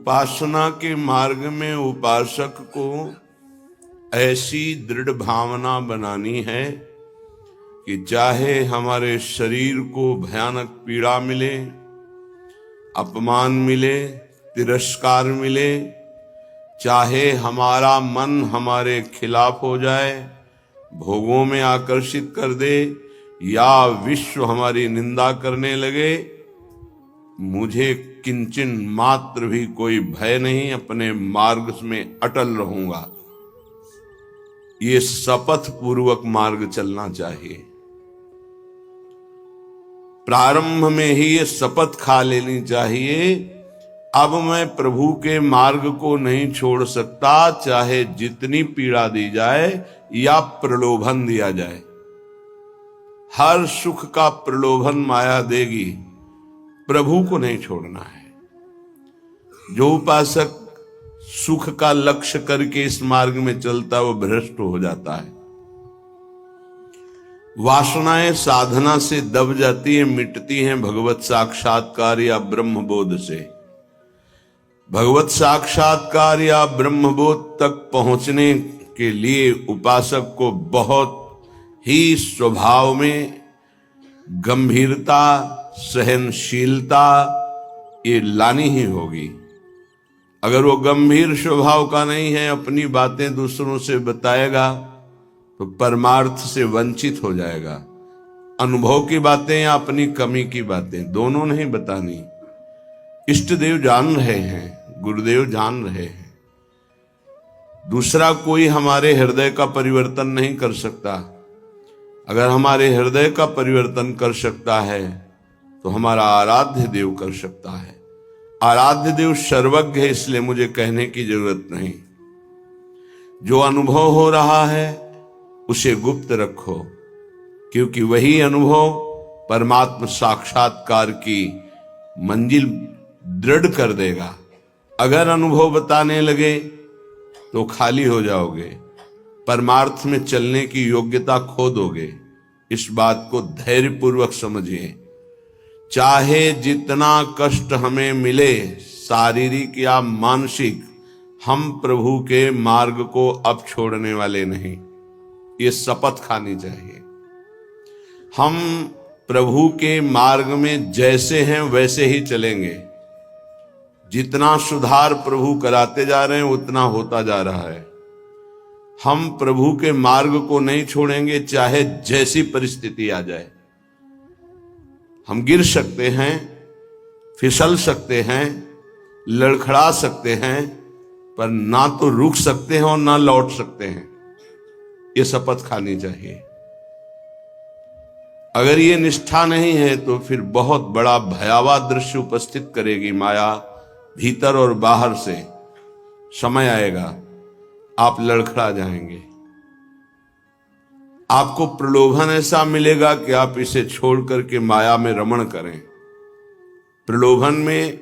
उपासना के मार्ग में उपासक को ऐसी दृढ़ भावना बनानी है कि चाहे हमारे शरीर को भयानक पीड़ा मिले, अपमान मिले, तिरस्कार मिले, चाहे हमारा मन हमारे खिलाफ हो जाए, भोगों में आकर्षित कर दे, या विश्व हमारी निंदा करने लगे, मुझे किंचन मात्र भी कोई भय नहीं, अपने मार्ग में अटल रहूंगा। ये शपथ पूर्वक मार्ग चलना चाहिए। प्रारंभ में ही ये शपथ खा लेनी चाहिए, अब मैं प्रभु के मार्ग को नहीं छोड़ सकता, चाहे जितनी पीड़ा दी जाए या प्रलोभन दिया जाए। हर सुख का प्रलोभन माया देगी, प्रभु को नहीं छोड़ना है। जो उपासक सुख का लक्ष्य करके इस मार्ग में चलता है वो भ्रष्ट हो जाता है। वासनाएं साधना से दब जाती है, मिटती हैं भगवत साक्षात्कार या ब्रह्म बोध से। भगवत साक्षात्कार या ब्रह्म बोध तक पहुंचने के लिए उपासक को बहुत ही स्वभाव में गंभीरता, सहनशीलता ये लानी ही होगी। अगर वो गंभीर स्वभाव का नहीं है, अपनी बातें दूसरों से बताएगा तो परमार्थ से वंचित हो जाएगा। अनुभव की बातें या अपनी कमी की बातें दोनों नहीं बतानी। इष्ट देव जान रहे हैं, गुरुदेव जान रहे हैं। दूसरा कोई हमारे हृदय का परिवर्तन नहीं कर सकता। अगर हमारे हृदय का परिवर्तन कर सकता है तो हमारा आराध्य देव कर सकता है। आराध्य देव सर्वज्ञ है, इसलिए मुझे कहने की जरूरत नहीं। जो अनुभव हो रहा है उसे गुप्त रखो, क्योंकि वही अनुभव परमात्मा साक्षात्कार की मंजिल दृढ़ कर देगा। अगर अनुभव बताने लगे तो खाली हो जाओगे, परमार्थ में चलने की योग्यता खो दोगे। इस बात को धैर्यपूर्वक समझिए। चाहे जितना कष्ट हमें मिले, शारीरिक या मानसिक, हम प्रभु के मार्ग को अब छोड़ने वाले नहीं। ये शपथ खानी चाहिए। हम प्रभु के मार्ग में जैसे हैं वैसे ही चलेंगे। जितना सुधार प्रभु कराते जा रहे हैं उतना होता जा रहा है। हम प्रभु के मार्ग को नहीं छोड़ेंगे, चाहे जैसी परिस्थिति आ जाए। हम गिर सकते हैं, फिसल सकते हैं, लड़खड़ा सकते हैं, पर ना तो रुक सकते हैं और ना लौट सकते हैं। ये शपथ खानी चाहिए। अगर ये निष्ठा नहीं है तो फिर बहुत बड़ा भयावह दृश्य उपस्थित करेगी माया, भीतर और बाहर से। समय आएगा आप लड़खड़ा जाएंगे। आपको प्रलोभन ऐसा मिलेगा कि आप इसे छोड़ करके माया में रमण करें। प्रलोभन में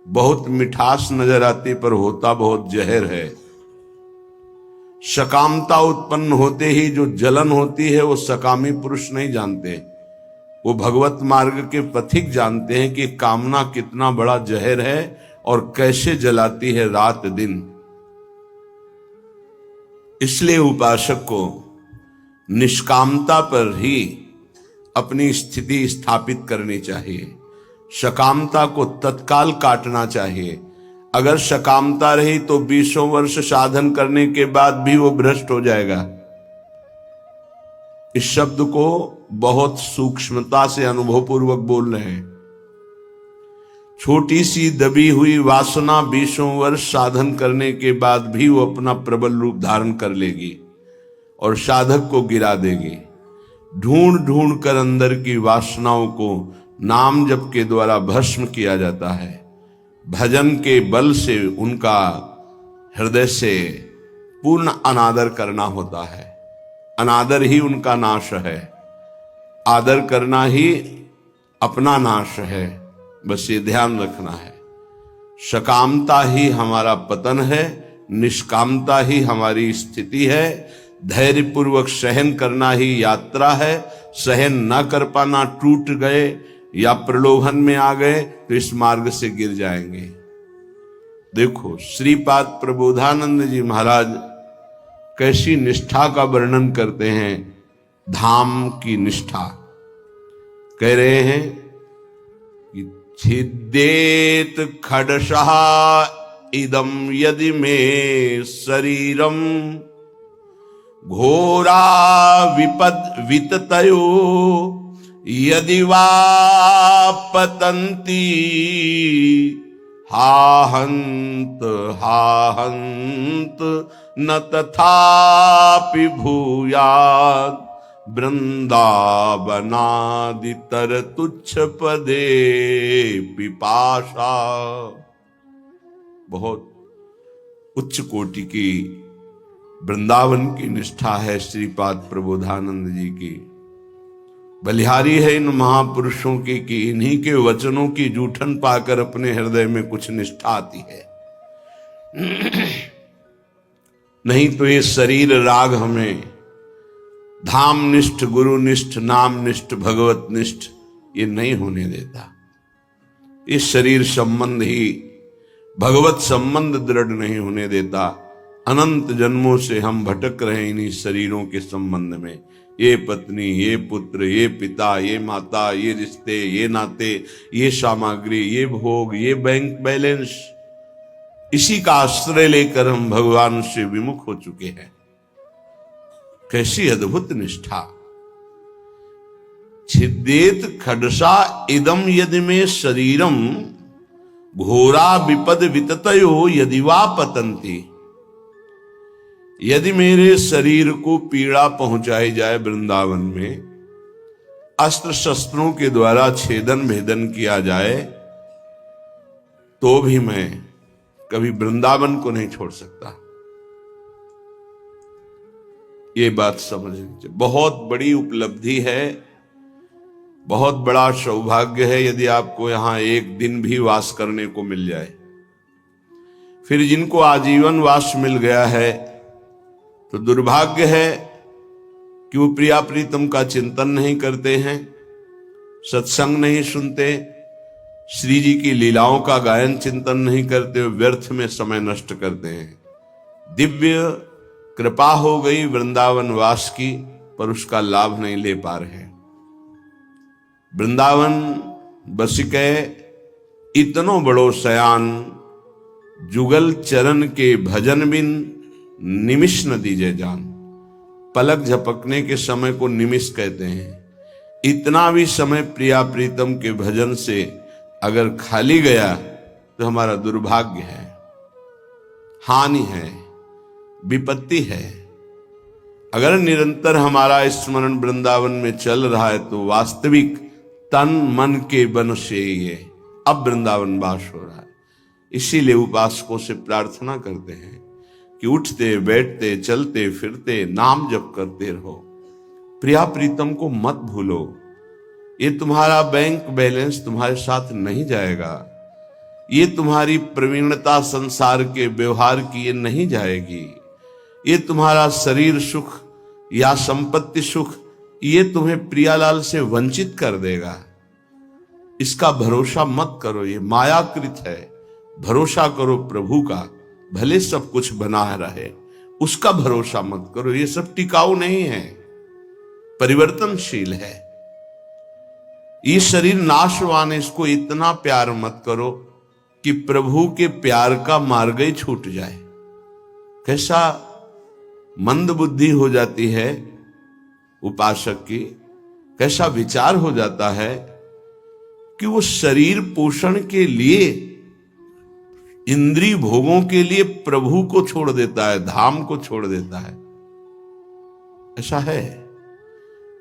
बहुत मिठास नजर आती, पर होता बहुत जहर है। सकामता उत्पन्न होते ही जो जलन होती है वो सकामी पुरुष नहीं जानते, वो भगवत मार्ग के पथिक जानते हैं कि कामना कितना बड़ा जहर है और कैसे जलाती है रात दिन। इसलिए उपासक को निष्कामता पर ही अपनी स्थिति स्थापित करनी चाहिए। सकामता को तत्काल काटना चाहिए। अगर सकामता रही तो 20 वर्ष साधन करने के बाद भी वो भ्रष्ट हो जाएगा। इस शब्द को बहुत सूक्ष्मता से अनुभवपूर्वक बोल रहे हैं। छोटी सी दबी हुई वासना 20 वर्ष साधन करने के बाद भी वो अपना प्रबल रूप धारण कर लेगी और साधक को गिरा देगी। ढूंढ ढूंढ कर अंदर की वासनाओं को नाम जप के द्वारा भस्म किया जाता है। भजन के बल से उनका हृदय से पूर्ण अनादर करना होता है। अनादर ही उनका नाश है, आदर करना ही अपना नाश है। बस ये ध्यान रखना है। सकामता ही हमारा पतन है, निष्कामता ही हमारी स्थिति है। धैर्यपूर्वक सहन करना ही यात्रा है। सहन न कर पाना, टूट गए या प्रलोभन में आ गए तो इस मार्ग से गिर जाएंगे। देखो श्रीपाद प्रबोधानंद जी महाराज कैसी निष्ठा का वर्णन करते हैं, धाम की निष्ठा। कह रहे हैं कि छिद्देत खडशः इदम यदि मे शरीरम घोरा विपद विततयो यदि वा पतन्ति हाहंत न तथापि भूयात् वृंदावनादितर तुच्छ पदे पिपाशा। बहुत उच्च कोटि की वृंदावन की निष्ठा है श्रीपाद प्रबोधानंद जी की। बलिहारी है इन महापुरुषों की कि इन्हीं के वचनों की जूठन पाकर अपने हृदय में कुछ निष्ठा आती है। नहीं तो ये शरीर राग हमें धाम निष्ठ, गुरु निष्ठ, नाम निष्ठ, भगवत निष्ठ ये नहीं होने देता। इस शरीर संबंध ही भगवत संबंध दृढ़ नहीं होने देता। अनंत जन्मों से हम भटक रहे इन्हीं शरीरों के संबंध में। ये पत्नी, ये पुत्र, ये पिता, ये माता, ये रिश्ते, ये नाते, ये सामग्री, ये भोग, ये बैंक बैलेंस, इसी का आश्रय लेकर हम भगवान से विमुख हो चुके हैं। कैसी अद्भुत निष्ठा। छिद्देत खडसा इदम यदि में शरीरम घोरा विपद विततयो यदि वा पतंती। यदि मेरे शरीर को पीड़ा पहुंचाई जाए वृंदावन में, अस्त्र शस्त्रों के द्वारा छेदन भेदन किया जाए, तो भी मैं कभी वृंदावन को नहीं छोड़ सकता। ये बात समझनी चाहिए। बहुत बड़ी उपलब्धि है, बहुत बड़ा सौभाग्य है यदि आपको यहां एक दिन भी वास करने को मिल जाए। फिर जिनको आजीवन वास मिल गया है तो दुर्भाग्य है कि वो प्रिया प्रीतम का चिंतन नहीं करते हैं, सत्संग नहीं सुनते, श्री जी की लीलाओं का गायन चिंतन नहीं करते, व्यर्थ में समय नष्ट करते हैं। दिव्य कृपा हो गई वृंदावन वास की, पर उसका लाभ नहीं ले पा रहे। वृंदावन बसिके इतनो बड़ो सयान, जुगल चरण के भजन बिन निमिष न दीजे जान। पलक झपकने के समय को निमिष कहते हैं। इतना भी समय प्रिया प्रीतम के भजन से अगर खाली गया तो हमारा दुर्भाग्य है, हानि है, विपत्ति है। अगर निरंतर हमारा स्मरण वृंदावन में चल रहा है तो वास्तविक तन मन के बन से ये अब वृंदावन वास हो रहा है। इसीलिए उपासकों से प्रार्थना करते हैं कि उठते बैठते चलते फिरते नाम जप करते रहो, प्रिया प्रीतम को मत भूलो। ये तुम्हारा बैंक बैलेंस तुम्हारे साथ नहीं जाएगा, ये तुम्हारी प्रवीणता संसार के व्यवहार की ये नहीं जाएगी, ये तुम्हारा शरीर सुख या संपत्ति सुख ये तुम्हें प्रियालाल से वंचित कर देगा। इसका भरोसा मत करो, ये मायाकृत है। भरोसा करो प्रभु का, भले सब कुछ बना रहे, उसका भरोसा मत करो। ये सब टिकाऊ नहीं है, परिवर्तनशील है। ये शरीर नाशवान है, इसको इतना प्यार मत करो कि प्रभु के प्यार का मार्ग ही छूट जाए। कैसा मंद बुद्धि हो जाती है उपासक की, कैसा विचार हो जाता है कि वो शरीर पोषण के लिए, इंद्रिय भोगों के लिए प्रभु को छोड़ देता है, धाम को छोड़ देता है। ऐसा है,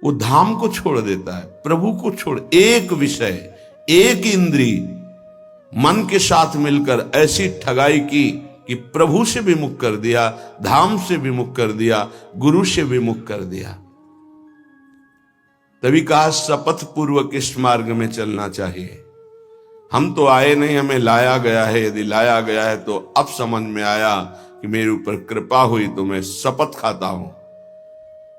वो धाम को छोड़ देता है, प्रभु को छोड़। एक विषय, एक इंद्रिय मन के साथ मिलकर ऐसी ठगाई की कि प्रभु से विमुख कर दिया, धाम से विमुख कर दिया, गुरु से विमुख कर दिया। तभी कहा शपथ पूर्वक इस मार्ग में चलना चाहिए। हम तो आए नहीं, हमें लाया गया है। यदि लाया गया है तो अब समझ में आया कि मेरे ऊपर कृपा हुई तो मैं शपथ खाता हूं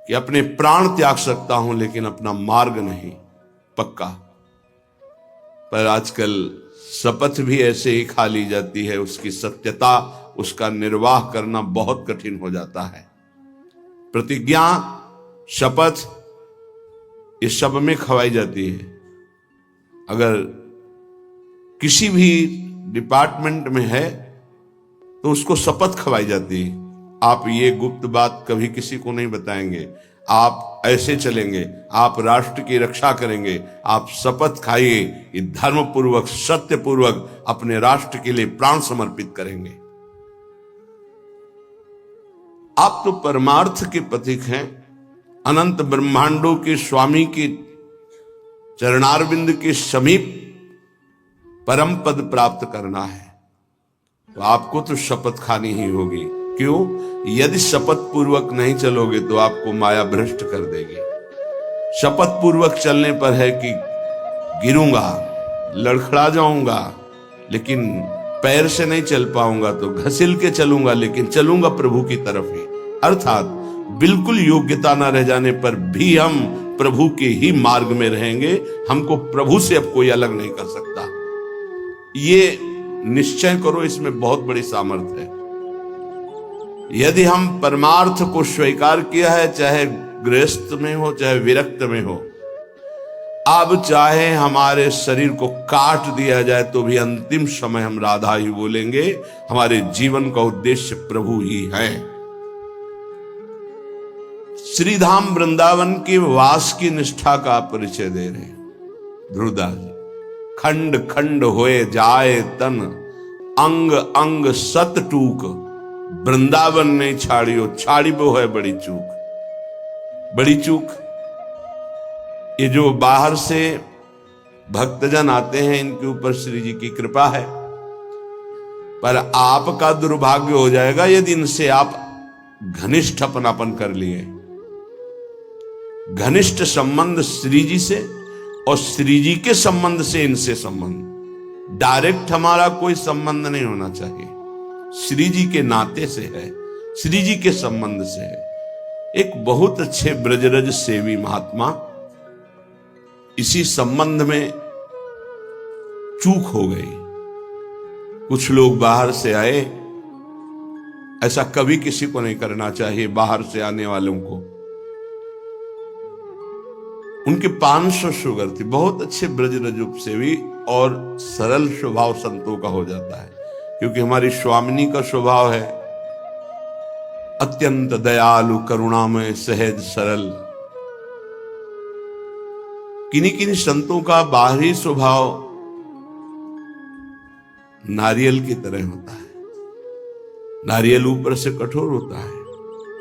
कि अपने प्राण त्याग सकता हूं, लेकिन अपना मार्ग नहीं। पक्का पर आजकल शपथ भी ऐसे ही खा ली जाती है, उसकी सत्यता, उसका निर्वाह करना बहुत कठिन हो जाता है। प्रतिज्ञा, शपथ, इस सब में खवाई जाती है। अगर किसी भी डिपार्टमेंट में है तो उसको शपथ खवाई जाती है, आप ये गुप्त बात कभी किसी को नहीं बताएंगे, आप ऐसे चलेंगे, आप राष्ट्र की रक्षा करेंगे, आप शपथ खाइए कि धर्म पूर्वक, सत्य पूर्वक अपने राष्ट्र के लिए प्राण समर्पित करेंगे। आप तो परमार्थ के प्रतीक हैं, अनंत ब्रह्मांडों के स्वामी के चरणारविंद के समीप परम पद प्राप्त करना है, तो आपको तो शपथ खानी ही होगी। क्यों? यदि शपथ पूर्वक नहीं चलोगे तो आपको माया भ्रष्ट कर देगी। शपथ पूर्वक चलने पर है कि गिरूंगा, लड़खड़ा जाऊंगा, लेकिन पैर से नहीं चल पाऊंगा, तो घसील के चलूंगा, लेकिन चलूंगा प्रभु की तरफ ही। अर्थात बिल्कुल योग्यता न रह जाने पर भी हम प्रभु के ही मार्ग में रहेंगे, हमको प्रभु से अब कोई अलग नहीं कर सकता। ये निश्चय करो, इसमें बहुत बड़ी सामर्थ्य है। यदि हम परमार्थ को स्वीकार किया है, चाहे गृहस्थ में हो चाहे विरक्त में हो, अब चाहे हमारे शरीर को काट दिया जाए तो भी अंतिम समय हम राधा ही बोलेंगे। हमारे जीवन का उद्देश्य प्रभु ही है। श्रीधाम वृंदावन की वास की निष्ठा का परिचय दे रहे ध्रुवदास जी। खंड खंड होए जाए तन, अंग अंग सत टूक, वृंदावन नहीं छाड़ियो, छाड़ी वो है बड़ी चूक। बड़ी चूक, ये जो बाहर से भक्तजन आते हैं, इनके ऊपर श्री जी की कृपा है, पर आपका दुर्भाग्य हो जाएगा यदि इनसे आप घनिष्ठ अपनापन कर लिए। घनिष्ठ संबंध श्री जी से और श्री जी के संबंध से इनसे संबंध, डायरेक्ट हमारा कोई संबंध नहीं होना चाहिए, श्री जी के नाते से है, श्री जी के संबंध से है। एक बहुत अच्छे ब्रजरज सेवी महात्मा इसी संबंध में चूक हो गई। कुछ लोग बाहर से आए, ऐसा कभी किसी को नहीं करना चाहिए। बाहर से आने वालों को, उनके 500 शुगर थी, बहुत अच्छे ब्रजरज उपसेवी और सरल स्वभाव संतों का हो जाता है, क्योंकि हमारी स्वामिनी का स्वभाव है अत्यंत दयालु, करुणामय, सहज, सरल। किन्हीं किन्हीं संतों का बाहरी स्वभाव नारियल की तरह होता है। नारियल ऊपर से कठोर होता है,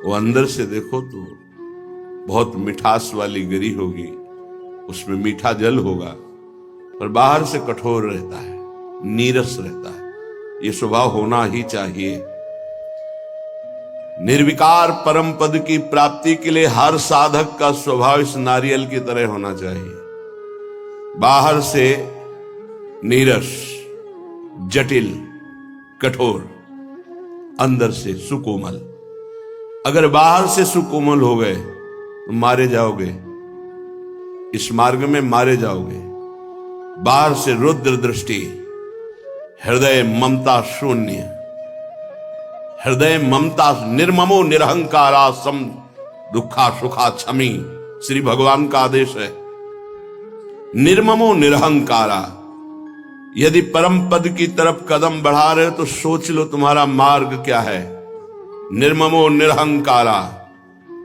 वो अंदर से देखो तो बहुत मिठास वाली गिरी होगी, उसमें मीठा जल होगा, पर बाहर से कठोर रहता है, नीरस रहता है। ये स्वभाव होना ही चाहिए। निर्विकार परम पद की प्राप्ति के लिए हर साधक का स्वभाव इस नारियल की तरह होना चाहिए। बाहर से नीरस, जटिल, कठोर, अंदर से सुकोमल। अगर बाहर से सुकोमल हो गए तो मारे जाओगे, इस मार्ग में मारे जाओगे। बाहर से रुद्र दृष्टि, हृदय ममता शून्य, हृदय ममता, निर्ममो निरहंकारा सम दुखा सुखा क्षमी, श्री भगवान का आदेश है। निर्ममो निरहंकारा, यदि परम पद की तरफ कदम बढ़ा रहे हो तो सोच लो तुम्हारा मार्ग क्या है। निर्ममो निरहंकारा,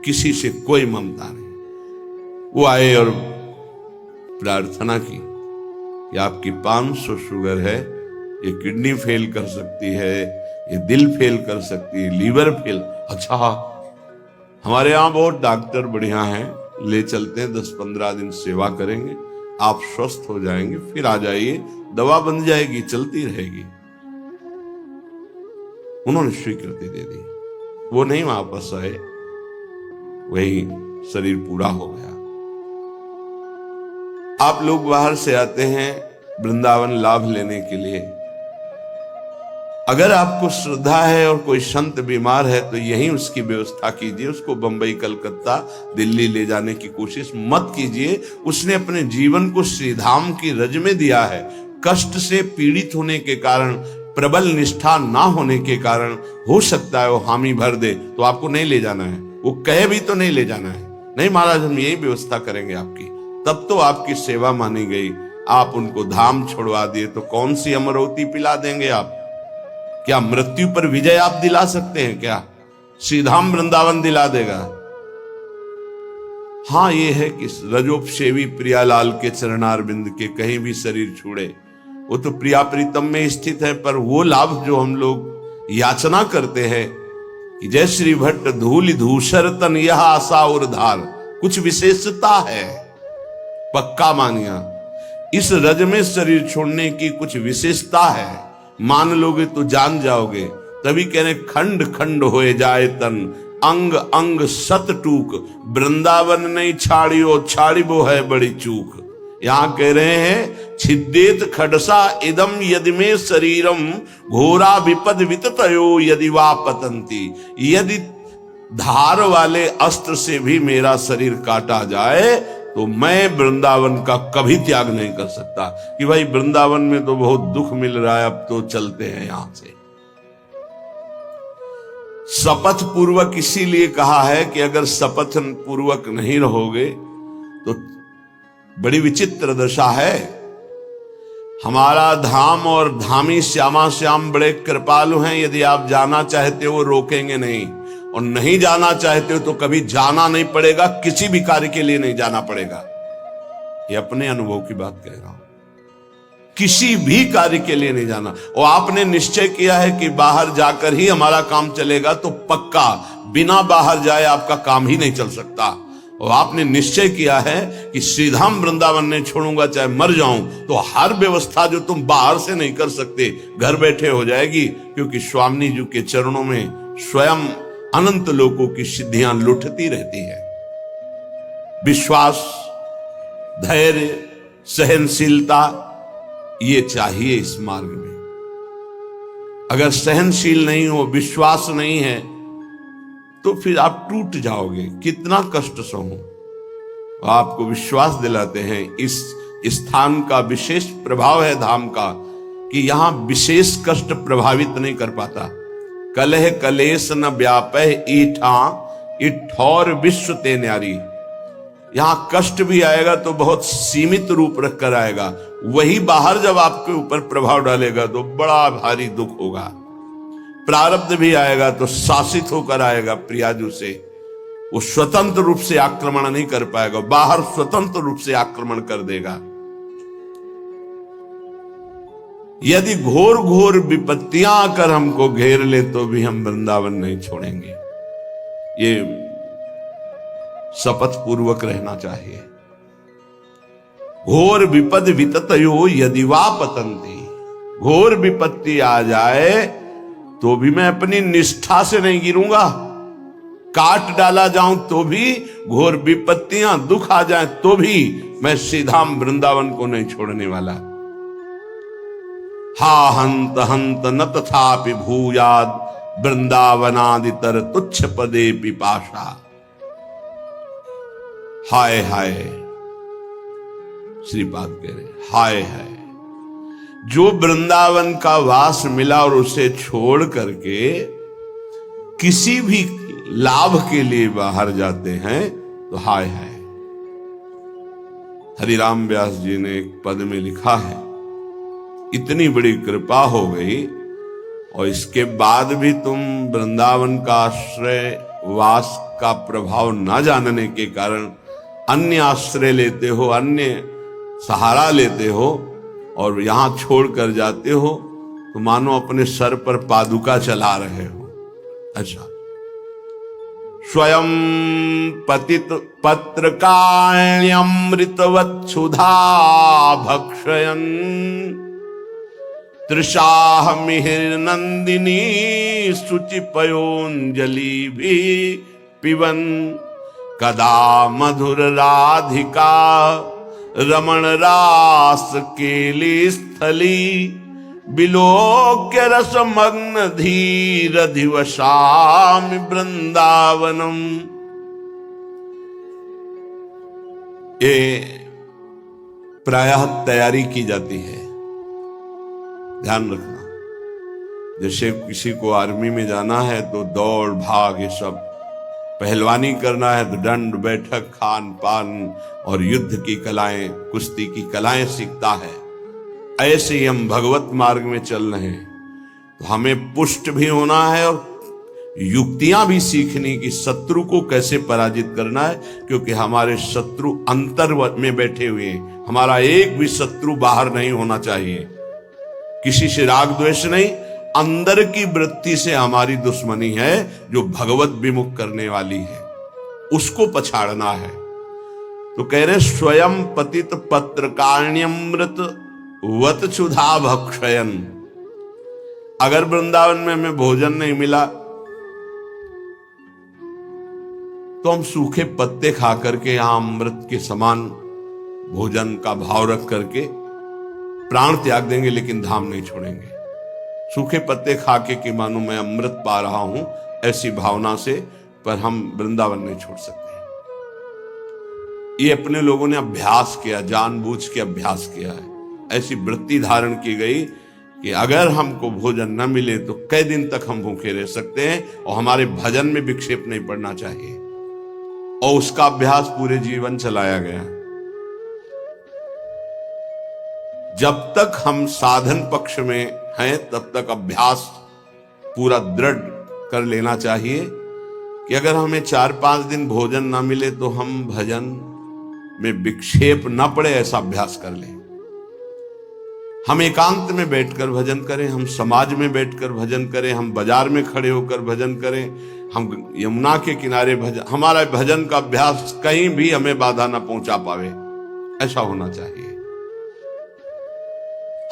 किसी से कोई ममता नहीं। वो आए और प्रार्थना की कि आपकी 500 शुगर है, ये किडनी फेल कर सकती है, ये दिल फेल कर सकती है, लीवर फेल। अच्छा, हमारे यहाँ बहुत डॉक्टर बढ़िया हैं, ले चलते हैं, 10-15 दिन सेवा करेंगे, आप स्वस्थ हो जाएंगे, फिर आ जाइए, दवा बन जाएगी, चलती रहेगी। उन्होंने स्वीकृति दे दी। वो नहीं वापस आए, वही शरीर पूरा हो गया। आप लोग बाहर से आते हैं वृंदावन लाभ लेने के लिए, अगर आपको श्रद्धा है और कोई संत बीमार है तो यहीं उसकी व्यवस्था कीजिए, उसको बंबई, कलकत्ता, दिल्ली ले जाने की कोशिश मत कीजिए। उसने अपने जीवन को श्रीधाम की रज में दिया है। कष्ट से पीड़ित होने के कारण, प्रबल निष्ठा ना होने के कारण हो सकता है वो हामी भर दे, तो आपको नहीं ले जाना है। वो कहे भी तो नहीं ले जाना है, नहीं महाराज हम यही व्यवस्था करेंगे आपकी, तब तो आपकी सेवा मानी गई। आप उनको धाम छोड़वा दिए तो कौन सी अमरौती पिला देंगे आप? क्या मृत्यु पर विजय आप दिला सकते हैं? क्या श्रीधाम वृंदावन दिला देगा? हां ये है कि रजोपसेवी प्रियालाल के चरणारविंद के कहीं भी शरीर छूड़े, वो तो प्रिया प्रीतम में स्थित है। पर वो लाभ जो हम लोग याचना करते हैं कि जय श्री भट्ट धूलि धूसर तन यह आशा और धार, कुछ विशेषता है, पक्का मानिया। इस रज में शरीर छोड़ने की कुछ विशेषता है, मान लोगे तो जान जाओगे। तभी कह रहे खंड खंड होए जाए तन, अंग अंग सत टूक, वृंदावन नहीं छाड़ियो छाड़िबो है बड़ी चूक। यहां कह रहे हैं छिद्देत खडसा इदम यदि में शरीरम, घोरा विपद विततयो यदि वा पतंती। यदि धार वाले अस्त्र से भी मेरा शरीर काटा जाए तो मैं वृंदावन का कभी त्याग नहीं कर सकता कि भाई वृंदावन में तो बहुत दुख मिल रहा है, अब तो चलते हैं यहां से। शपथ पूर्वक इसीलिए कहा है कि अगर शपथ पूर्वक नहीं रहोगे तो बड़ी विचित्र दशा है। हमारा धाम और धामी श्यामा श्याम बड़े कृपालु हैं। यदि आप जाना चाहते हो वो रोकेंगे नहीं, और नहीं जाना चाहते हो तो कभी जाना नहीं पड़ेगा, किसी भी कार्य के लिए नहीं जाना पड़ेगा। ये अपने अनुभव की बात कह रहा हूं, किसी भी कार्य के लिए नहीं जाना। और आपने निश्चय किया है कि बाहर जाकर ही हमारा काम चलेगा, तो पक्का बिना बाहर जाए आपका काम ही नहीं चल सकता। और आपने निश्चय किया है कि श्रीधाम वृंदावन नहीं छोड़ूंगा चाहे मर जाऊं, तो हर व्यवस्था जो तुम बाहर से नहीं कर सकते घर बैठे हो जाएगी, क्योंकि स्वामी जी के चरणों में स्वयं अनंत लोकों की सिद्धियां लुटती रहती है। विश्वास, धैर्य, सहनशीलता ये चाहिए इस मार्ग में। अगर सहनशील नहीं हो, विश्वास नहीं है, तो फिर आप टूट जाओगे। कितना कष्ट सहूं। आपको विश्वास दिलाते हैं इस स्थान का विशेष प्रभाव है धाम का, कि यहां विशेष कष्ट प्रभावित नहीं कर पाता। कलह कलेश न व्यापह ईठा इठौर विश्व ते न्यारी। यहां कष्ट भी आएगा तो बहुत सीमित रूप रख कर आएगा, वही बाहर जब आपके ऊपर प्रभाव डालेगा तो बड़ा भारी दुख होगा। प्रारब्ध भी आएगा तो शासित होकर आएगा प्रियाजू से, वो स्वतंत्र रूप से आक्रमण नहीं कर पाएगा, बाहर स्वतंत्र रूप से आक्रमण कर देगा। यदि घोर घोर विपत्तियां आकर हमको घेर ले तो भी हम वृंदावन नहीं छोड़ेंगे। ये शपथ पूर्वक रहना चाहिए। घोर विपद विततयो यदि वा पतंती, घोर विपत्ति आ जाए तो भी मैं अपनी निष्ठा से नहीं गिरूंगा। काट डाला जाऊं तो भी, घोर विपत्तियां दुख आ जाए तो भी मैं श्रीधाम वृंदावन को नहीं छोड़ने वाला। हा हंत हंत न तथापि भूयाद वृंदावनादितर तुच्छ पदे पिपाशा। हाय हाय, श्रीपाद कह रहे हाय हाय, जो वृंदावन का वास मिला और उसे छोड़ करके किसी भी लाभ के लिए बाहर जाते हैं तो हाय हाय। हरिराम व्यास जी ने एक पद में लिखा है, इतनी बड़ी कृपा हो गई और इसके बाद भी तुम वृंदावन का आश्रय वास का प्रभाव न जानने के कारण अन्य आश्रय लेते हो, अन्य सहारा लेते हो और यहां छोड़कर जाते हो, तो मानो अपने सर पर पादुका चला रहे हो। अच्छा, स्वयं पतित पत्रकाण्यमृतवत् सुधा भक्षयन् तृषाह मिहिर नंदिनी शुचि पयोंजलि भी पिबन कदा मधुर राधिका रमण रास केली स्थली बिलोक्य रसमग्न धीर अधिवशामि वृंदावनम। ये प्रायः तैयारी की जाती है, ध्यान रखना। जैसे किसी को आर्मी में जाना है तो दौड़ भाग ये सब, पहलवानी करना है तो दंड बैठक खान पान और युद्ध की कलाएं, कुश्ती की कलाएं सीखता है। ऐसे ही हम भगवत मार्ग में चल रहे हैं तो हमें पुष्ट भी होना है और युक्तियां भी सीखनी कि शत्रु को कैसे पराजित करना है, क्योंकि हमारे शत्रु अंतर में बैठे हुए हैं। हमारा एक भी शत्रु बाहर नहीं होना चाहिए। किसी से राग द्वेष नहीं, अंदर की वृत्ति से हमारी दुश्मनी है जो भगवत विमुख करने वाली है, उसको पछाड़ना है। तो कह रहे स्वयं पतित पत्रकाण्यमृत वत क्षुधा भक्षयन। अगर वृंदावन में हमें भोजन नहीं मिला तो हम सूखे पत्ते खा करके यहां अमृत के समान भोजन का भाव रख करके प्राण त्याग देंगे, लेकिन धाम नहीं छोड़ेंगे। सूखे पत्ते खा के कि मानो मैं अमृत पा रहा हूं, ऐसी भावना से, पर हम वृंदावन नहीं छोड़ सकते। ये अपने लोगों ने अभ्यास किया, जानबूझ के अभ्यास किया है। ऐसी वृत्ति धारण की गई कि अगर हमको भोजन न मिले तो कई दिन तक हम भूखे रह सकते हैं और हमारे भजन में विक्षेप नहीं पड़ना चाहिए, और उसका अभ्यास पूरे जीवन चलाया गया। जब तक हम साधन पक्ष में हैं तब तक अभ्यास पूरा दृढ़ कर लेना चाहिए कि अगर हमें 4-5 दिन भोजन ना मिले तो हम भजन में विक्षेप ना पड़े, ऐसा अभ्यास कर लें। हम एकांत में बैठकर भजन करें, हम समाज में बैठकर भजन करें, हम बाजार में खड़े होकर भजन करें, हम यमुना के किनारे भजन, हमारा भजन का अभ्यास कहीं भी हमें बाधा ना पहुंचा पावे, ऐसा होना चाहिए।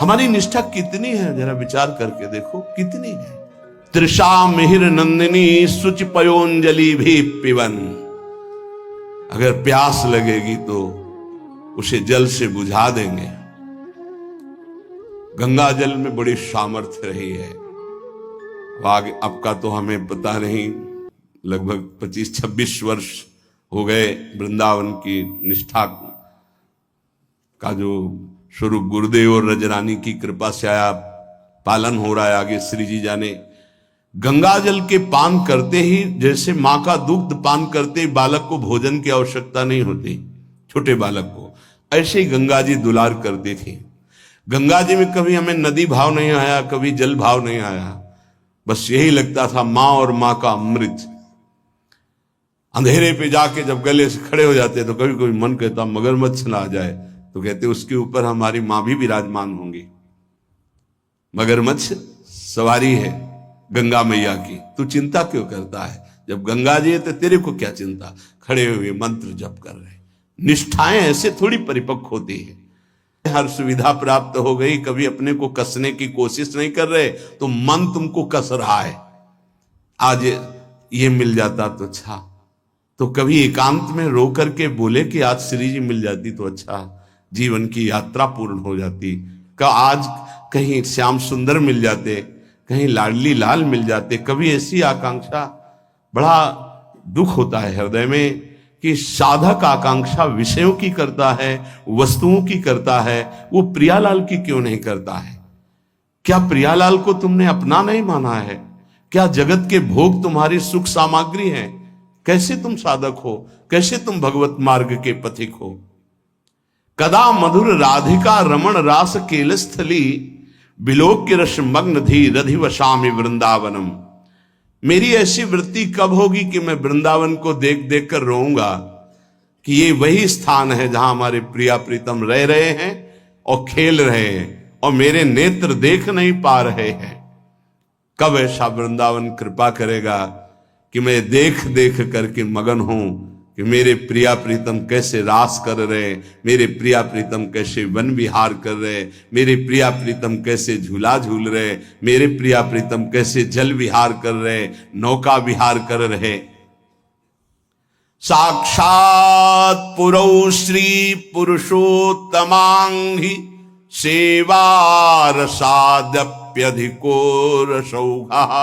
हमारी निष्ठा कितनी है, जरा विचार करके देखो कितनी है। तृषा मिहिर नंदिनी सुच पयोंजलि भी पिवन। अगर प्यास लगेगी तो उसे जल से बुझा देंगे। गंगा जल में बड़ी सामर्थ्य रही है। आगे अब का तो हमें पता नहीं, लगभग 25-26 वर्ष हो गए वृंदावन की निष्ठा का जो स्वरूप गुरुदेव और रजरानी की कृपा से आया पालन हो रहा है। आगे श्री जी जाने। गंगा जल के पान करते ही, जैसे मां का दुग्ध पान करते ही बालक को भोजन की आवश्यकता नहीं होती, छोटे बालक को, ऐसे ही गंगा जी दुलार करती थी। गंगा जी में कभी हमें नदी भाव नहीं आया, कभी जल भाव नहीं आया, बस यही लगता था मां और मां का अमृत। अंधेरे पे जाके जब गले से खड़े हो जाते तो कभी कभी मन कहता मगरमच्छ ना आ जाए, तो कहते उसके ऊपर हमारी मां भी विराजमान होंगी। मगरमच्छ सवारी है गंगा मैया की, तू चिंता क्यों करता है? जब गंगा जी है तो तेरे को क्या चिंता? खड़े हुए मंत्र जप कर रहे। निष्ठाएं ऐसे थोड़ी परिपक्व होती है। हर सुविधा प्राप्त हो गई, कभी अपने को कसने की कोशिश नहीं कर रहे तो मन तुमको कस रहा है। आज ये मिल जाता तो अच्छा, तो कभी एकांत में रो करके बोले कि आज श्री जी मिल जाती तो अच्छा, जीवन की यात्रा पूर्ण हो जाती। का आज कहीं श्याम सुंदर मिल जाते, कहीं लाडली लाल मिल जाते, कभी ऐसी आकांक्षा। बड़ा दुख होता है हृदय में कि साधक आकांक्षा विषयों की करता है, वस्तुओं की करता है, वो प्रियालाल की क्यों नहीं करता है? क्या प्रियालाल को तुमने अपना नहीं माना है? क्या जगत के भोग तुम्हारी सुख सामग्री हैं? कैसे तुम साधक हो? कैसे तुम भगवत मार्ग के पथिक हो? कदा मधुर राधिका रमण रास केलस्थली बिलोक्य रस मग्न धी रधिवशामि वृंदावनम। मेरी ऐसी वृत्ति कब होगी कि मैं वृंदावन को देख देख कर रोऊंगा कि ये वही स्थान है जहां हमारे प्रिया प्रीतम रह रहे हैं और खेल रहे हैं और मेरे नेत्र देख नहीं पा रहे हैं। कब ऐसा वृंदावन कृपा करेगा कि मैं देख देख करके मगन हूं कि मेरे प्रिया प्रीतम कैसे रास कर रहे, मेरे प्रिया प्रीतम कैसे वन विहार कर रहे, मेरे प्रिया प्रीतम कैसे झूला झूल रहे, मेरे प्रिया प्रीतम कैसे जल विहार कर रहे, नौका विहार कर रहे। साक्षात पुरौ श्री पुरुषोत्तमांघि सेवारसादप्यधिको रसौघः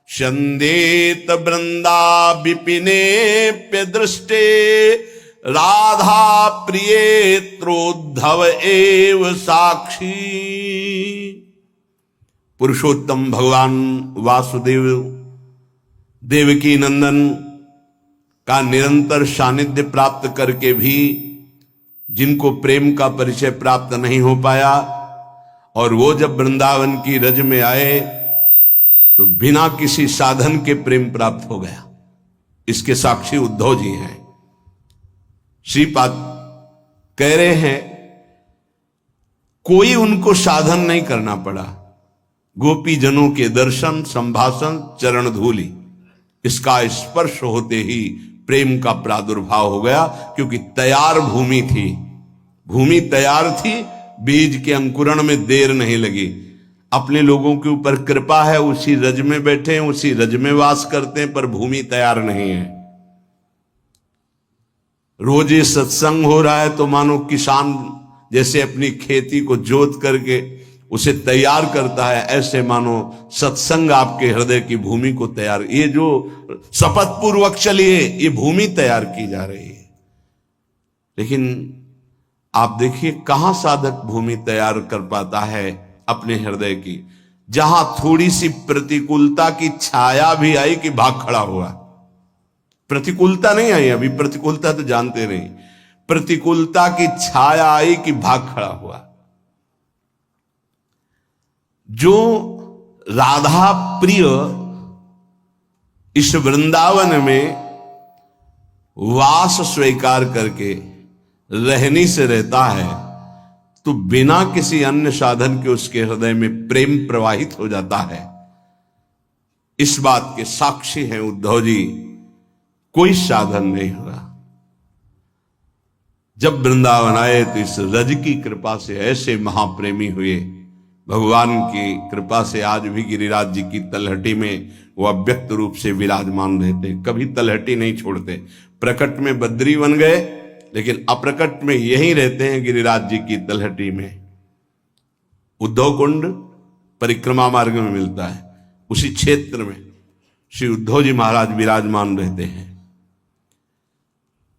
स्यन्देत वृंदा विपिनेप्य दृष्टे राधा प्रियेत्रोद्धव एव साक्षी। पुरुषोत्तम भगवान वासुदेव देवकी नंदन का निरंतर सानिध्य प्राप्त करके भी जिनको प्रेम का परिचय प्राप्त नहीं हो पाया, और वो जब वृंदावन की रज में आए तो बिना किसी साधन के प्रेम प्राप्त हो गया। इसके साक्षी उद्धव जी हैं। श्रीपाद कह रहे हैं कोई उनको साधन नहीं करना पड़ा, गोपी जनों के दर्शन, संभाषण, चरण धूलि, इसका स्पर्श होते ही प्रेम का प्रादुर्भाव हो गया। क्योंकि तैयार भूमि थी, भूमि तैयार थी, बीज के अंकुरण में देर नहीं लगी। अपने लोगों के ऊपर कृपा है, उसी रज में बैठे हैं, उसी रज में वास करते हैं, पर भूमि तैयार नहीं है। रोज ये सत्संग हो रहा है तो मानो किसान जैसे अपनी खेती को जोत करके उसे तैयार करता है, ऐसे मानो सत्संग आपके हृदय की भूमि को तैयार, ये जो शपथ पूर्वक चलिए, ये भूमि तैयार की जा रही है। लेकिन आप देखिए कहां साधक भूमि तैयार कर पाता है अपने हृदय की। जहां थोड़ी सी प्रतिकूलता की छाया भी आई कि भाग खड़ा हुआ। प्रतिकूलता नहीं आई, अभी प्रतिकूलता तो जानते नहीं, प्रतिकूलता की छाया आई कि भाग खड़ा हुआ। जो राधा प्रिय इस वृंदावन में वास स्वीकार करके रहनी से रहता है, तो बिना किसी अन्य साधन के उसके हृदय में प्रेम प्रवाहित हो जाता है। इस बात के साक्षी हैं उद्धव जी, कोई साधन नहीं हुआ। जब वृंदावन आए तो इस रज की कृपा से ऐसे महाप्रेमी हुए। भगवान की कृपा से आज भी गिरिराज जी की तलहटी में वो अव्यक्त रूप से विराजमान रहते, कभी तलहटी नहीं छोड़ते। प्रकट में बद्री बन गए, लेकिन अप्रकट में यहीं रहते हैं गिरिराज जी की तलहटी में। उद्धव कुंड परिक्रमा मार्ग में मिलता है, उसी क्षेत्र में श्री उद्धव जी महाराज विराजमान रहते हैं।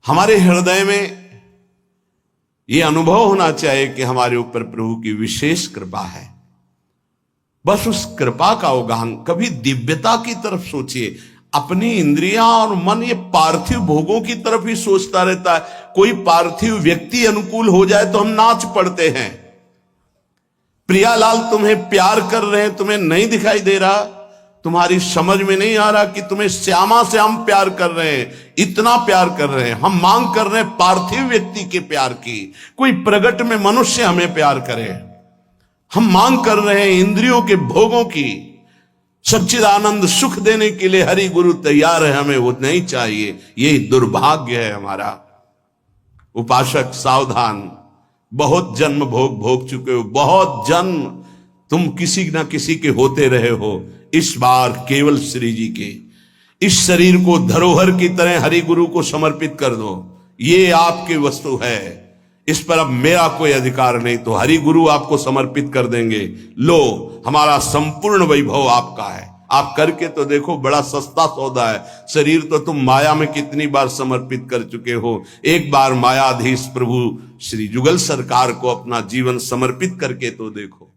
हमारे हृदय में यह अनुभव होना चाहिए कि हमारे ऊपर प्रभु की विशेष कृपा है। बस उस कृपा का अवगाहन, कभी दिव्यता की तरफ सोचिए। अपनी इंद्रियां और मन ये पार्थिव भोगों की तरफ ही सोचता रहता है। कोई पार्थिव व्यक्ति अनुकूल हो जाए तो हम नाच पड़ते हैं। प्रियालाल तुम्हें प्यार कर रहे हैं, तुम्हें नहीं दिखाई दे रहा, तुम्हारी समझ में नहीं आ रहा कि तुम्हें श्यामा से हम प्यार कर रहे हैं, इतना प्यार कर रहे हैं। हम मांग कर रहे हैं पार्थिव व्यक्ति के प्यार की, कोई प्रगट में मनुष्य हमें प्यार करे। हम मांग कर रहे हैं इंद्रियों के भोगों की। सच्चिदानंद सुख देने के लिए हरि गुरु तैयार है, हमें वो नहीं चाहिए। यही दुर्भाग्य है हमारा। उपासक सावधान, बहुत जन्म भोग चुके हो, बहुत जन्म तुम किसी ना किसी के होते रहे हो। इस बार केवल श्री जी के इस शरीर को धरोहर की तरह हरि गुरु को समर्पित कर दो। ये आपकी वस्तु है, इस पर अब मेरा कोई अधिकार नहीं, तो हरि गुरु आपको समर्पित कर देंगे। लो, हमारा संपूर्ण वैभव आपका है। आप करके तो देखो, बड़ा सस्ता सौदा है। शरीर तो तुम माया में कितनी बार समर्पित कर चुके हो। एक बार मायाधीश प्रभु श्री जुगल सरकार को अपना जीवन समर्पित करके तो देखो।